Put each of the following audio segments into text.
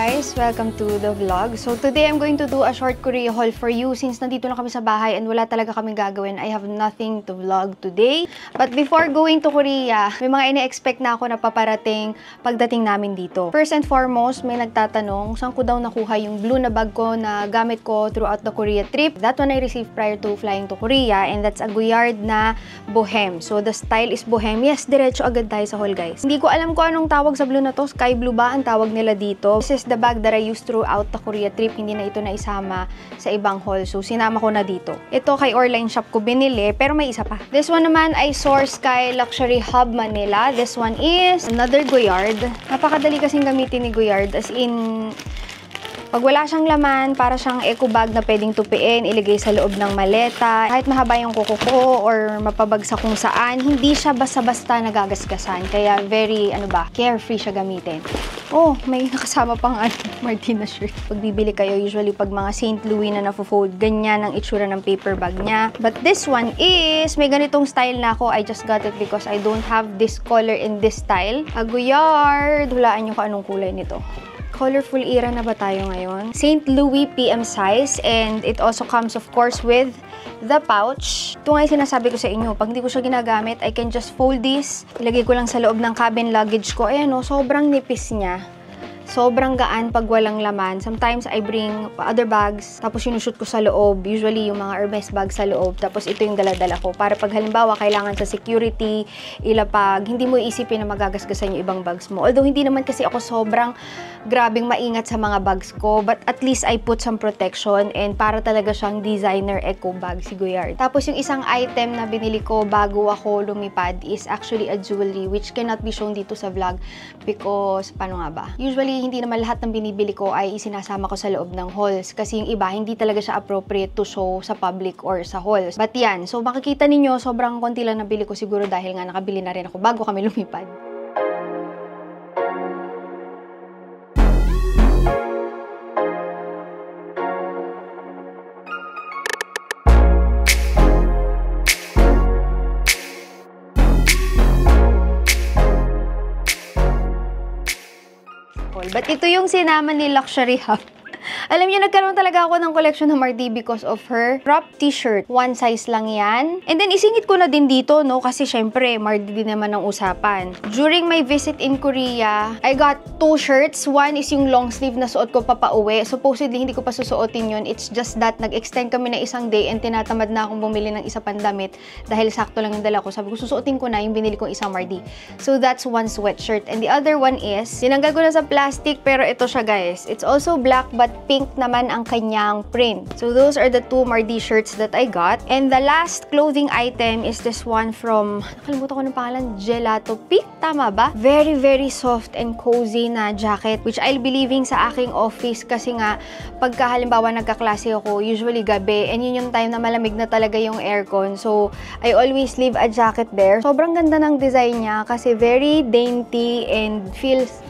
guys! Welcome to the vlog. So today I'm going to do a short Korea haul for you since nandito na kami sa bahay and wala talaga kaming gagawin. I have nothing to vlog today. But before going to Korea, may mga ine-expect na ako na paparating pagdating namin dito. First and foremost, may nagtatanong saan ko daw nakuha yung blue na bag ko na gamit ko throughout the Korea trip. That one I received prior to flying to Korea and that's a Goyard na Bohem. So the style is Bohem. Yes, diretso agad tayo sa haul guys. Hindi ko alam kung anong tawag sa blue na to. Sky blue ba ang tawag nila dito? This is the bag that I used throughout the Korea trip. Hindi na ito na isama sa ibang haul. So, sinama ko na dito. Ito kay Orline Shop ko binili, pero may isa pa. This one naman ay Source Sky Luxury Hub Manila. This one is another Goyard. Napakadali kasing gamitin ni Goyard. As in, pag wala siyang laman, para siyang eco bag na pwedeng tupiin, ilagay sa loob ng maleta. Kahit mahaba yung kuko ko or mapabagsak kung saan, hindi siya basta-basta nagagasgasan. Kaya very, carefree siya gamitin. Oh, may nakasama pang Martina shirt. Pag bibili kayo, usually pag mga St. Louis na nafo-fold, ganyan ang itsura ng paper bag niya. But this one is, may ganitong style na ako. I just got it because I don't have this color in this style. A Goyard. Hulaan nyo kung anong kulay nito. Colorful era na ba tayo ngayon? St. Louis PM size and it also comes of course with the pouch. Ito nga yung sinasabi ko sa inyo, pag hindi ko siya ginagamit, I can just fold this. Ilagay ko lang sa loob ng cabin luggage ko. Ayan o, sobrang nipis niya. Sobrang gaan pag walang laman. Sometimes I bring other bags, tapos sinushoot ko sa loob. Usually yung mga Hermes bags sa loob. Tapos ito yung dala-dala ko. Para pag halimbawa kailangan sa security, ilapag, hindi mo iisipin na magagasgasan yung ibang bags mo. Although hindi naman kasi ako sobrang grabing maingat sa mga bags ko. But at least I put some protection and para talaga siyang designer eco bag si Goyard. Tapos yung isang item na binili ko bago ako lumipad is actually a jewelry which cannot be shown dito sa vlog because, paano nga ba? Usually, hindi naman lahat ng binibili ko ay isinasama ko sa loob ng hauls. Kasi yung iba, hindi talaga siya appropriate to show sa public or sa hauls. But yan, so makikita ninyo, sobrang konti lang nabili ko siguro dahil nga nakabili na rin ako bago kami lumipad. But ito yung sinama ni Luxury Hub. Alam niyo, nagkaroon talaga ako ng collection ng Mardi because of her crop t-shirt. One size lang yan. And then, isingit ko na din dito, no? Kasi syempre, Mardi din naman ang usapan. During my visit in Korea, I got two shirts. One is yung long sleeve na suot ko papauwi. Supposedly, hindi ko pa susuotin yun. It's just that nag-extend kami na isang day and tinatamad na akong bumili ng isa pang damit dahil sakto lang yung dala ko. Sabi ko, susuotin ko na yung binili kong isang Mardi. So, that's one sweatshirt. And the other one is, tinanggal ko na sa plastic, pero ito siya, guys. It's also black but pink naman ang kanyang print. So those are the two Mardi shirts that I got. And the last clothing item is this one from, nakalimutan ko ng pangalan, Gelato Peak. Tama ba? Very, very soft and cozy na jacket which I'll be leaving sa aking office kasi nga pagka halimbawa nagkaklase ako, usually gabi, and yun yung time na malamig na talaga yung aircon. So I always leave a jacket there. Sobrang ganda ng design niya kasi very dainty and feels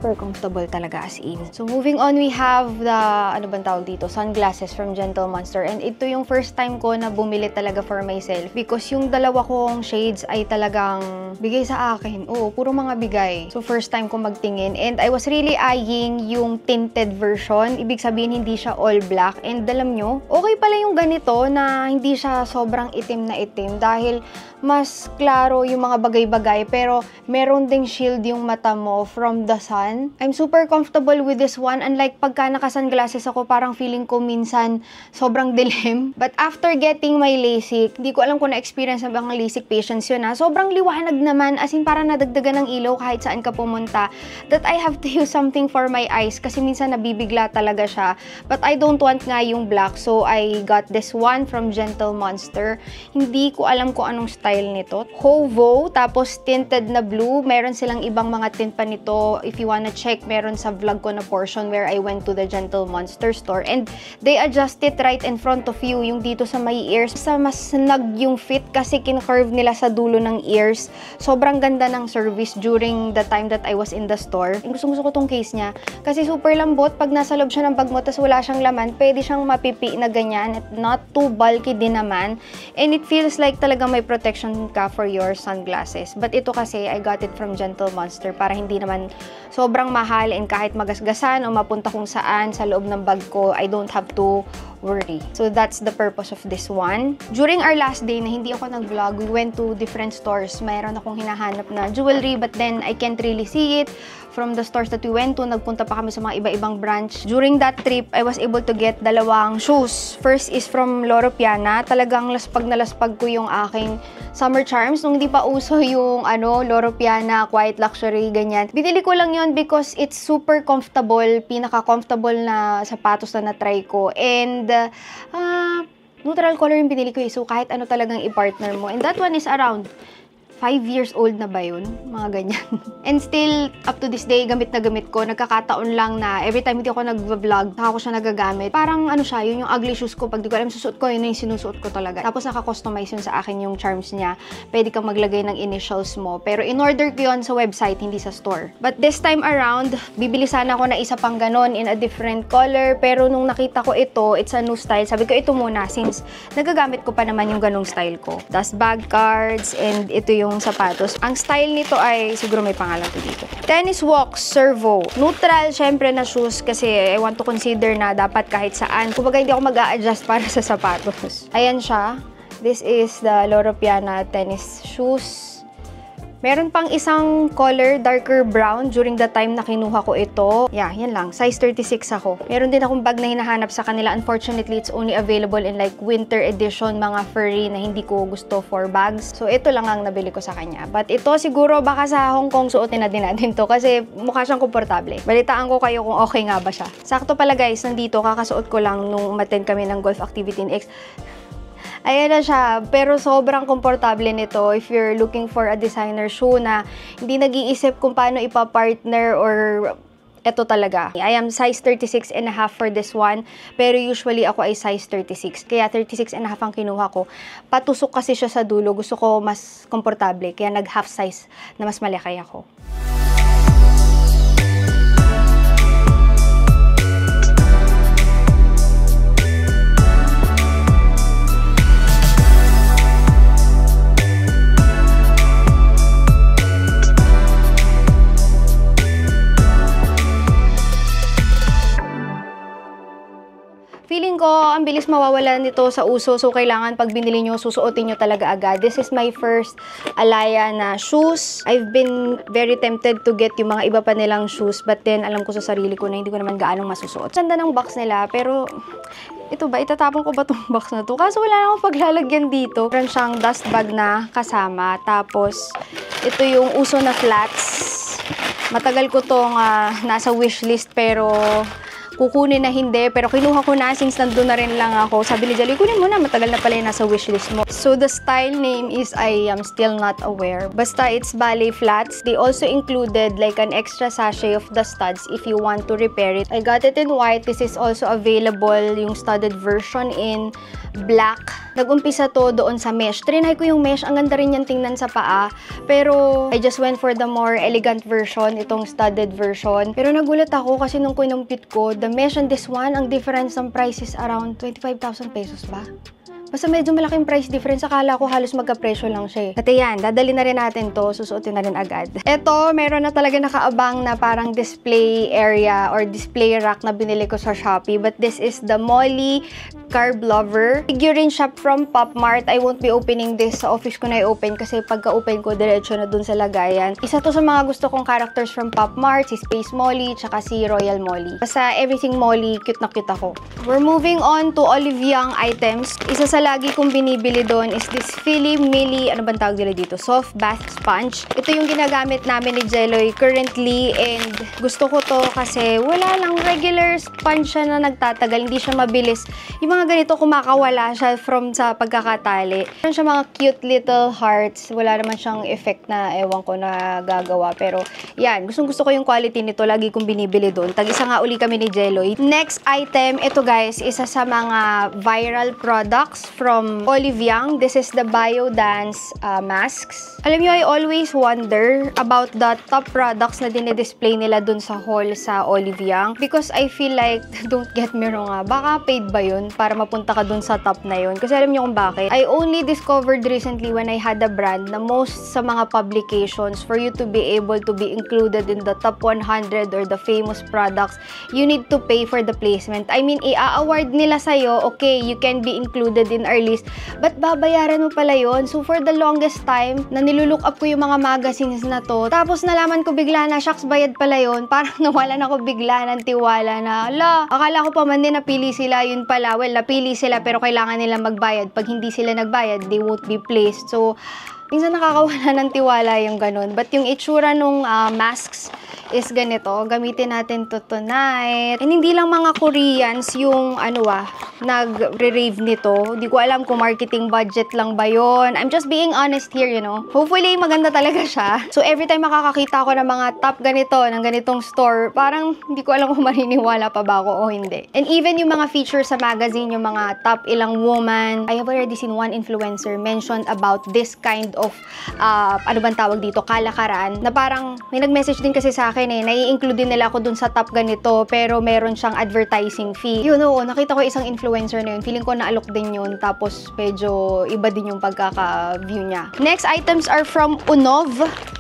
super comfortable talaga as in. So moving on, we have the, ano bang tawag dito? Sunglasses from Gentle Monster. And ito yung first time ko na bumili talaga for myself because yung dalawa kong shades ay talagang bigay sa akin. Oo, puro mga bigay. So first time ko magtingin. And I was really eyeing yung tinted version. Ibig sabihin, hindi siya all black. And alam nyo, okay pala yung ganito na hindi siya sobrang itim na itim dahil mas klaro yung mga bagay-bagay pero meron ding shield yung mata mo from the sun. I'm super comfortable with this one. Unlike pagka naka-sunglasses ako, parang feeling ko minsan sobrang dilim. But after getting my LASIK, hindi ko alam kung na-experience na bang LASIK patients yun ha. Sobrang liwanag naman, as in parang nadagdagan ng ilaw kahit saan ka pumunta. That I have to use something for my eyes kasi minsan nabibigla talaga siya. But I don't want nga yung black, so I got this one from Gentle Monster. Hindi ko alam kung anong style nito. Hovo, tapos tinted na blue. Meron silang ibang mga tint pa nito. If you wanna check, meron sa vlog ko na portion where I went to the Gentle Monster store. And they adjust it right in front of you. Yung dito sa may ears. Sa mas snug yung fit kasi kin-curve nila sa dulo ng ears. Sobrang ganda ng service during the time that I was in the store. Gusto ko tong case niya. Kasi super lambot. Pag nasa loob siya ng bag mo, tas wala siyang laman, pwede siyang mapipi na ganyan. At not too bulky din naman. And it feels like talaga may protection ka for your sunglasses. But ito kasi, I got it from Gentle Monster para hindi naman sobrang mahal and kahit magasgasan o mapunta kung saan sa loob ng bag ko, I don't have to worry. So that's the purpose of this one. During our last day na hindi ako nag-vlog, we went to different stores. Mayroon akong hinahanap na jewelry, but then I can't really see it. From the stores that we went to, nagpunta pa kami sa mga iba-ibang branch. During that trip, I was able to get dalawang shoes. First is from Loro Piana. Talagang laspag na laspag ko yung aking summer charms. Nung hindi pa uso yung Loro Piana, quiet luxury, ganyan. Binili ko lang yun because it's super comfortable. Pinaka-comfortable na sapatos na na-try ko. And, neutral color yung binili ko eh. So, kahit ano talagang i-partner mo. And that one is around 5 years old na ba yun? Mga ganyan. And still, up to this day, gamit na gamit ko. Nagkakataon lang na every time hindi ako nag-vlog, saka ko siya nagagamit. Parang siya, yun yung ugly shoes ko. Pag di ko alam susuot ko, yun yung sinusuot ko talaga. Tapos naka-customize yun sa akin yung charms niya. Pwede kang maglagay ng initials mo. Pero in-order ko yun sa website, hindi sa store. But this time around, bibili sana ako na isa pang ganon in a different color. Pero nung nakita ko ito, it's a new style. Sabi ko, ito muna since nagagamit ko pa naman yung ganong style ko. Das bag cards, and ito yung sapatos. Ang style nito ay, siguro may pangalan ko dito. Tennis Walk Servo. Neutral, syempre na shoes kasi I want to consider na dapat kahit saan. Kumbaga hindi ako mag-a-adjust para sa sapatos. Ayan siya. This is the Loro Piana tennis shoes. Meron pang isang color, darker brown, during the time na kinuha ko ito. Yeah, yan lang. Size 36 ako. Meron din akong bag na hinahanap sa kanila. Unfortunately, it's only available in like winter edition, mga furry na hindi ko gusto for bags. So, ito lang ang nabili ko sa kanya. But ito siguro baka sa Hong Kong suotin na din natin to kasi mukha siyang komportable. Balitaan ko kayo kung okay nga ba siya. Sakto pala guys, nandito, kakasuot ko lang nung umattend kami ng golf activity in X. Ayan na siya, pero sobrang komportable nito if you're looking for a designer shoe na hindi nag-iisip kung paano ipa-partner or eto talaga. I am size 36 and a half for this one, pero usually ako ay size 36. Kaya 36 and a half ang kinuha ko. Patusok kasi siya sa dulo, gusto ko mas komportable, kaya nag-half size na mas malaki ako. Feeling ko, ang bilis mawawala nito sa uso. So, kailangan pag binili nyo, susuotin nyo talaga agad. This is my first Alaya na shoes. I've been very tempted to get yung mga iba pa nilang shoes. But then, alam ko sa sarili ko na hindi ko naman gaanong masusuot. Ganda ng box nila, pero ito ba, itatapon ko ba itong box na to? Kaso wala na akong paglalagyan dito. Meron siyang dust bag na kasama. Tapos, ito yung uso na flats. Matagal ko tong nasa wishlist, pero kukunin na hindi, pero kinuha ko na since nandun na rin lang ako. Sabi ni Jolly, kunin mo na, matagal na pala yung nasa wishlist mo. So the style name is I am still not aware. Basta it's ballet flats. They also included like an extra sachet of the studs if you want to repair it. I got it in white. This is also available, yung studded version in black. Nag-umpisa to doon sa mesh. Trinay ko yung mesh. Ang ganda rin yan tingnan sa paa. Pero I just went for the more elegant version, itong studded version. Pero nagulat ako kasi nung kinumpit ko, the mesh and this one, ang difference ng price is around 25,000 pesos ba? Basta medyo malaking price difference. Akala ko halos magka-presyo lang siya eh. At ayan, dadali na rin natin to. Susuotin na rin agad. Ito, meron na talaga nakaabang na parang display area or display rack na binili ko sa Shopee. But this is the Molly Carb Lover. Figurine shop from Pop Mart. I won't be opening this. Sa office ko na i-open kasi pagka-open ko, diretso na dun sa lagayan. Isa to sa mga gusto kong characters from Pop Mart. Si Space Molly, tsaka si Royal Molly. Basta everything Molly, cute na cute ako. We're moving on to Olive Young items. Isa sa lagi kong binibili doon is this Philly Millie, ano bang tawag nila dito? Soft bath sponge. Ito yung ginagamit namin ni Jeloy currently and gusto ko to kasi wala lang, regular sponge siya na nagtatagal, hindi siya mabilis. Yung mga ganito kumakawala siya from sa pagkakatali. Meron siya mga cute little hearts. Wala naman siyang effect na ewan ko na gagawa. Pero yan, gusto ko yung quality nito. Lagi kong binibili doon. Tag-isa nga uli kami ni Jeloy. Next item, ito guys, isa sa mga viral products from Olive Young. This is the Biodance masks. Alam nyo, I always wonder about the top products na dinidisplay nila dun sa haul sa Olive Young. Because I feel like, don't get me wrong baka paid ba yun para mapunta ka dun sa top na yun. Kasi alam niyo kung bakit? I only discovered recently when I had a brand na most sa mga publications, for you to be able to be included in the top 100 or the famous products, you need to pay for the placement. I mean, i-award nila sa'yo, okay, you can be included in our list, but babayaran mo pala yun. So for the longest time, na nilulook up ko yung mga magazines na to, tapos nalaman ko bigla na, shucks, bayad pala yun. Parang nawalan ako bigla ng tiwala na, ala, akala ko pa man din napili sila, yun pala. Well, napili sila pero kailangan nila magbayad. Pag hindi sila nagbayad, they won't be placed. So, minsan nakakawala ng tiwala yung ganun. But yung itsura nung masks is ganito. Gamitin natin to tonight. And hindi lang mga Koreans yung nag-rave nito. Hindi ko alam kung marketing budget lang ba yun. I'm just being honest here, you know. Hopefully, maganda talaga siya. So, every time makakakita ako ng mga top ganito, ng ganitong store, parang hindi ko alam kung maniniwala pa ba ako o hindi. And even yung mga features sa magazine, yung mga top ilang woman, I have already seen one influencer mention about this kind of, ano bang tawag dito, kalakaran, na parang may nag-message din kasi sa akin nai-include din nila ako dun sa top ganito, pero meron siyang advertising fee. You know, nakita ko isang influencer na yun, feeling ko naalok din yun, tapos medyo iba din yung pagkaka-view niya. Next items are from Unov.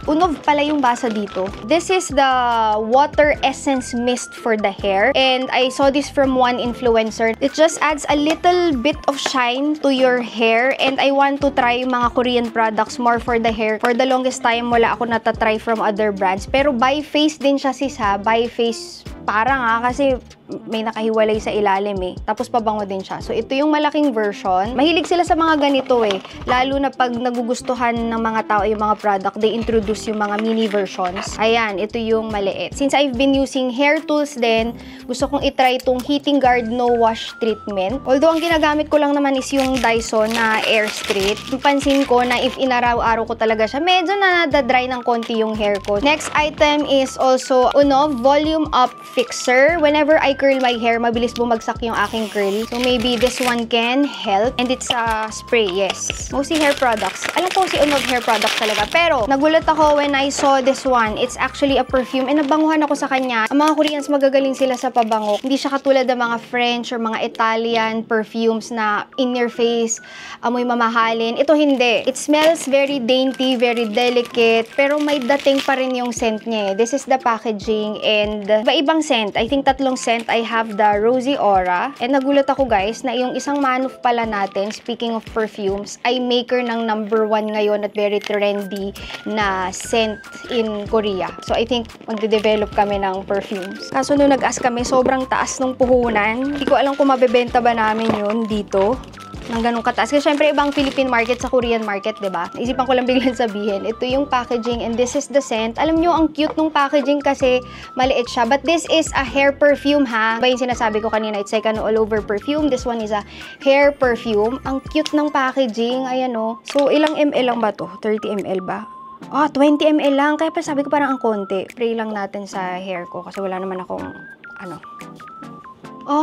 Unov pala yung basa dito. This is the water essence mist for the hair, and I saw this from one influencer. It just adds a little bit of shine to your hair, and I want to try yung mga Korean products more for the hair. For the longest time, wala ako natatry from other brands, pero by face din siya sis ha, by face parang kasi may nakahiwalay sa ilalim tapos pabango din siya. So ito yung malaking version. Mahilig sila sa mga ganito lalo na pag nagugustuhan ng mga tao yung mga product, they introduce yung mga mini versions. Ayan, ito yung maliit. Since I've been using hair tools din, gusto kong itry itong Heating Guard No Wash Treatment. Although ang ginagamit ko lang naman is yung Dyson na Air Straight. Pansin ko na if inaraw-araw ko talaga siya, medyo nadadry ng konti yung hair ko. Next item is also Unov Volume Up Fixer. Whenever I curl my hair, mabilis bumagsak yung aking curl. So maybe this one can help. And it's a spray, yes. Mostly hair products. Alam ko si Unov hair products talaga. Pero nagulat ako when I saw this one. It's actually a perfume. And nabanguhan ako sa kanya. Ang mga Koreans magagaling sila sa pabango. Hindi siya katulad ng mga French or mga Italian perfumes na in your face, amoy mamahalin. Ito hindi. It smells very dainty, very delicate. Pero may dating pa rin yung scent niya. This is the packaging and iba-ibang scent. I think 3 scent. I have the Rosy Aura. And nagulat ako guys na yung isang manuf pala natin, speaking of perfumes, ay maker ng #1 ngayon at very trendy na scent in Korea. So I think magde-develop kami ng perfumes. Kaso nung nag-ask kami, sobrang taas ng puhunan. Hindi ko alam kung mabebenta ba namin yun dito ng ganung kataas. Kasi syempre ibang Philippine market sa Korean market, diba? Naisipan ko lang biglang sabihin. Ito yung packaging and this is the scent. Alam nyo, ang cute nung packaging kasi maliit siya. But this is a hair perfume ha. Ba yung sinasabi ko kanina, it's like an all-over perfume. This one is a hair perfume. Ang cute ng packaging. Ayan o. So, ilang ml lang ba to? 30 ml ba? 20 ml lang. Kaya pa sabi ko parang ang konti. Spray lang natin sa hair ko kasi wala naman akong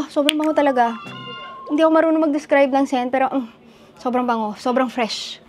sobrang bango talaga. Hindi ako marunong mag-describe ng scent, pero sobrang bango, sobrang fresh.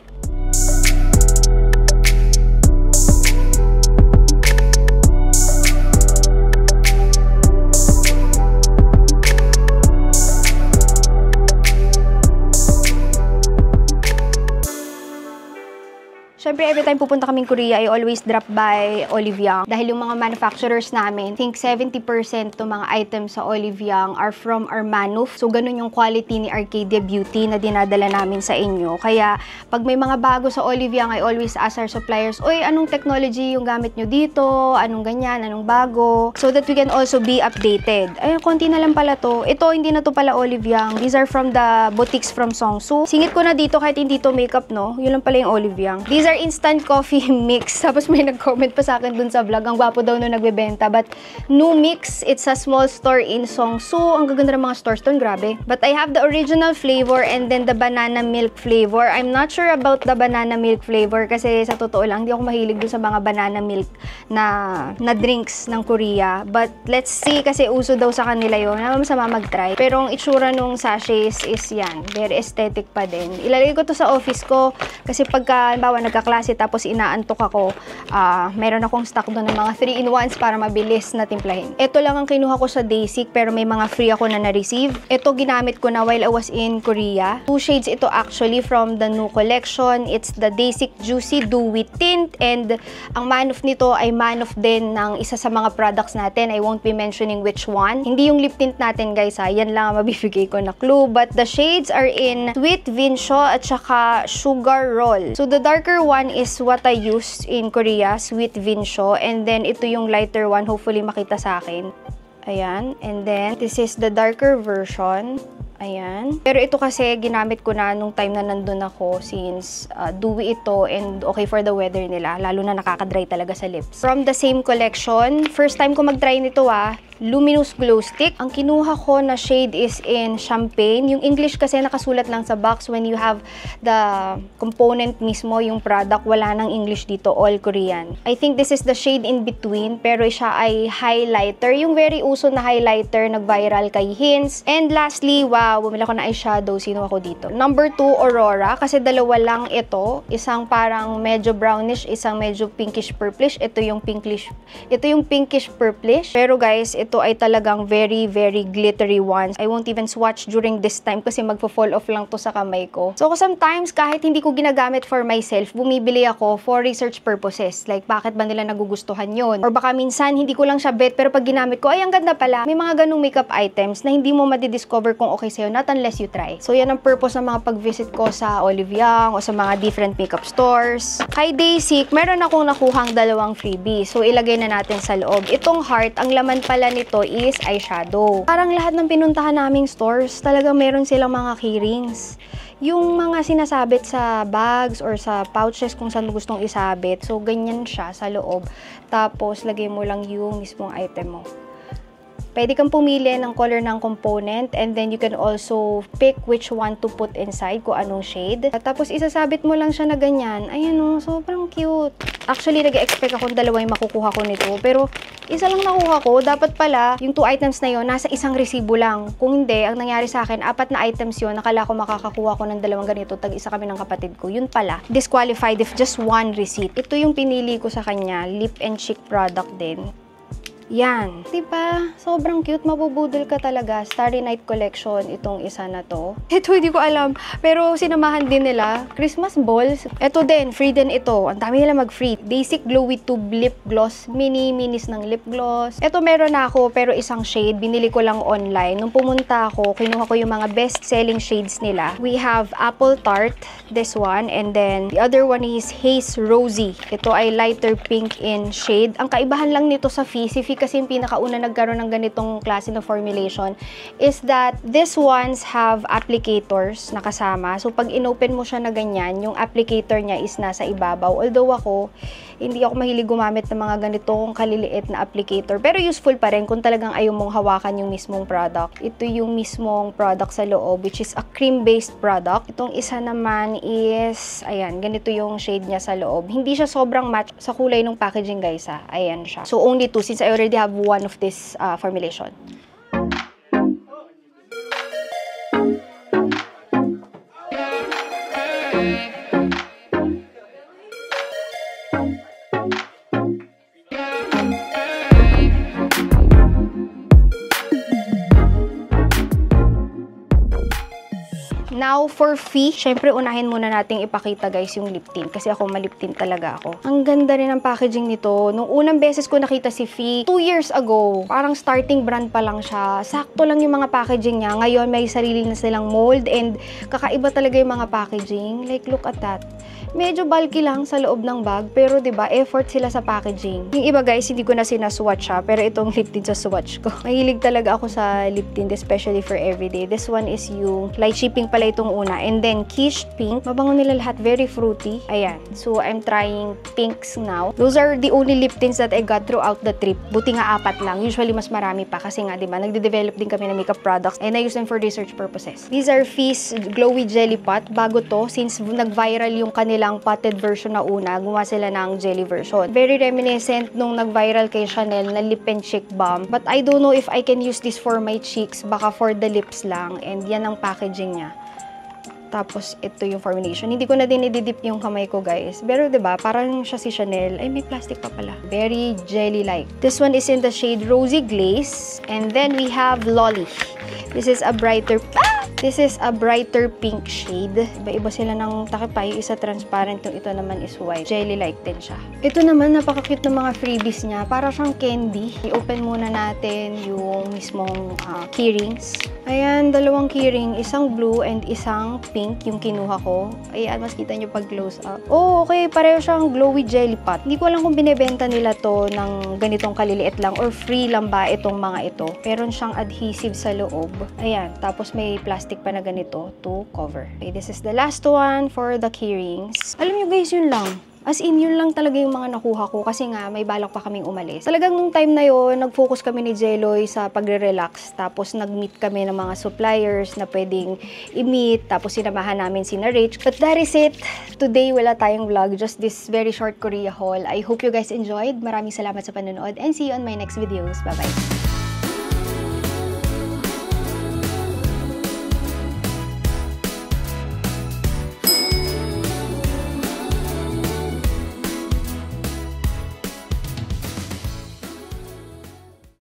Siyempre, every time pupunta kaming Korea, I always drop by Olive Young. Dahil yung mga manufacturers namin, I think 70% ng mga items sa Olive Young are from our manuf. So, ganun yung quality ni Arcadia Beauty na dinadala namin sa inyo. Kaya, pag may mga bago sa Olive Young, I always ask our suppliers, oy, anong technology yung gamit nyo dito? Anong ganyan? Anong bago? So that we can also be updated. Ay, konti na lang pala to. Ito, hindi na to pala Olive Young. These are from the boutiques from Songsu. Singit ko na dito kahit hindi to makeup, no? Yun lang pala yung Olive Young. These are instant coffee mix. Tapos may nag-comment pa sa akin dun sa vlog. Ang gwapo daw nung nagbebenta. But, new mix. It's a small store in Songsu. Ang gaganda ng mga stores dun. Grabe. But I have the original flavor and then the banana milk flavor. I'm not sure about the banana milk flavor kasi sa totoo lang, hindi ako mahilig dun sa mga banana milk na drinks ng Korea. But, let's see kasi uso daw sa kanila yun. Naman masama mag-try. Pero ang itsura nung sachets is yan. Very aesthetic pa din. Ilalagay ko to sa office ko kasi pagka, bawa, nagka klase tapos inaantok ako, meron akong stock doon ng mga 3-in-1s para mabilis na timplahin. Ito lang ang kinuha ko sa Dasic pero may mga free ako na na-receive. Ito ginamit ko na while I was in Korea. 2 shades ito actually from the new collection. It's the Dasic Juicy Dewy Tint and ang man-off nito ay man-off din ng isa sa mga products natin. I won't be mentioning which one. Hindi yung lip tint natin guys ha. Yan lang ang mabibigay ko na clue. But the shades are in Sweet Vincho at saka Sugar Roll. So the darker one is what I used in Korea, Sweet Vincho. And then ito yung lighter one. Hopefully makita sa akin. Ayan. And then this is the darker version. Ayan. Pero ito kasi ginamit ko na nung time na nandun ako since dewy ito and okay for the weather nila. Lalo na nakaka-dry talaga sa lips. From the same collection, first time ko mag-try nito Luminous Glow Stick. Ang kinuha ko na shade is in Champagne. Yung English kasi nakasulat lang sa box. When you have the component mismo, yung product, wala nang English dito. All Korean. I think this is the shade in between. Pero siya ay highlighter. Yung very uso na highlighter, nag-viral kay Hints. And lastly, wow, bumili ko na eyeshadow. Sino ako dito? Number 2, Aurora. Kasi dalawa lang ito. Isang parang medyo brownish, isang medyo pinkish purplish. Ito yung pinkish purplish. Pero guys, ito ay talagang very, very glittery ones. I won't even swatch during this time kasi magpo-fall off lang to sa kamay ko. So, sometimes, kahit hindi ko ginagamit for myself, bumibili ako for research purposes. Like, bakit ba nila nagugustuhan yun? Or baka minsan, hindi ko lang siya bet, pero pag ginamit ko, ay, ang ganda pala. May mga ganung makeup items na hindi mo madidiscover kung okay sa'yo, not unless you try. So, yan ang purpose ng mga pag-visit ko sa Olive Young o sa mga different makeup stores. Kay Dasic, meron akong nakuhang 2 freebies. So, ilagay na natin sa loob. Itong heart, ang laman pala nito is eyeshadow. Parang lahat ng pinuntahan naming stores, talagang meron silang mga keyrings. Yung mga sinasabit sa bags or sa pouches kung saan mo gustong isabit. So, ganyan siya sa loob. Tapos, lagay mo lang yung mismong item mo. Pwede kang pumili ng color ng component and then you can also pick which one to put inside, kung anong shade. Tapos isasabit mo lang siya na ganyan. Ayan o, sobrang cute. Actually, nag-expect akong 2 yung makukuha ko nito. Pero isa lang nakuha ko. Dapat pala, yung 2 items na yon nasa isang resibo lang. Kung hindi, ang nangyari sa akin, 4 na items yun. Nakala ko makakakuha ko ng 2 ganito. Tag-isa kami ng kapatid ko. Yun pala, disqualified if just 1 receipt. Ito yung pinili ko sa kanya. Lip and cheek product din. Yan. Diba? Sobrang cute. Mabubudol ka talaga. Starry Night Collection. Itong isa na to. Ito, hindi ko alam. Pero sinamahan din nila. Christmas balls. Ito din. Free din ito. Ang dami nila mag-free. Basic Glowy Tube Lip Gloss. Minis ng lip gloss. Ito meron na ako pero isang shade. Binili ko lang online. Nung pumunta ako, kinuha ko yung mga best-selling shades nila. We have Apple Tart. This one. And then, the other one is Haze Rosy. Ito ay lighter pink in shade. Ang kaibahan lang nito sa Fee kasi yung pinakauna nagkaroon ng ganitong klase ng formulation is that these ones have applicators na kasama. So, pag inopen mo siya na ganyan, yung applicator niya is nasa ibabaw. Although ako, hindi ako mahilig gumamit ng mga ganitong kaliliit na applicator. Pero useful pa rin kung talagang ayaw mong hawakan yung mismong product. Ito yung mismong product sa loob, which is a cream-based product. Itong isa naman is, ayan, ganito yung shade niya sa loob. Hindi siya sobrang match sa kulay ng packaging, guys, ha. Ayan siya. So, only 2 since I already have one of this formulation. Now, for Fee, syempre unahin muna nating ipakita guys yung lip tint kasi ako malip tint talaga ako. Ang ganda rin ang packaging nito. Nung unang beses ko nakita si Fee, 2 years ago, parang starting brand pa lang siya. Sakto lang yung mga packaging niya. Ngayon, may sarili na silang mold and kakaiba talaga yung mga packaging. Like, look at that. Medyo bulky lang sa loob ng bag, pero 'di ba, effort sila sa packaging. Yung iba guys, hindi ko na sinaswatch ha, pero itong lip tint sa swatch ko. Mahilig talaga ako sa lip tint, especially for everyday. This one is yung light shipping pala itong una, and then quiche pink. Mabango nila lahat, very fruity. Ayan. So I'm trying pinks now. Those are the only lip tints that I got throughout the trip. Buti nga 4 lang. Usually mas marami pa kasi nga 'di ba, nagde-develop din kami ng makeup products and I use them for research purposes. These are Fee's Glowy Jelly Pot. Bago to, since nag-viral yung kanila ang potted version na una, gumawa sila ng jelly version. Very reminiscent nung nag-viral kay Chanel na lip and cheek balm. But I don't know if I can use this for my cheeks. Baka for the lips lang. And yan ang packaging niya. Tapos, ito yung formulation. Hindi ko na din ididip yung kamay ko, guys. Pero, 'di ba, parang siya si Chanel. Ay, may plastic pa pala. Very jelly-like. This one is in the shade Rosy Glaze. And then, we have Lolly. This is a brighter pink shade. Iba-iba sila ng takipay. Isa transparent, yung ito naman is white. Jelly-like din siya. Ito naman, napaka-cute ng mga freebies niya. Para siyang candy. I-open muna natin yung mismong keyrings. Ayan, dalawang keyring. Isang blue and isang pink yung kinuha ko. Ayan, mas kita nyo pag close up. Oh, okay. Pareho siyang glowy jelly pot. Hindi ko alam kung binibenta nila to ng ganitong kaliliit lang or free lang ba itong mga ito. Meron siyang adhesive sa loob. Ayan, tapos may plastic pa na ganito to cover. Okay, this is the last one for the keyrings. Alam nyo guys, yun lang. As in, yun lang talaga yung mga nakuha ko kasi nga may balak pa kaming umalis. Talagang nung time na yun, nag-focus kami ni Jeloy sa pagre-relax. Tapos nag-meet kami ng mga suppliers na pwedeng i-meet. Tapos sinamahan namin si Rach. But that is it. Today, wala tayong vlog. Just this very short Korea haul. I hope you guys enjoyed. Maraming salamat sa panonood and see you on my next videos. Bye-bye!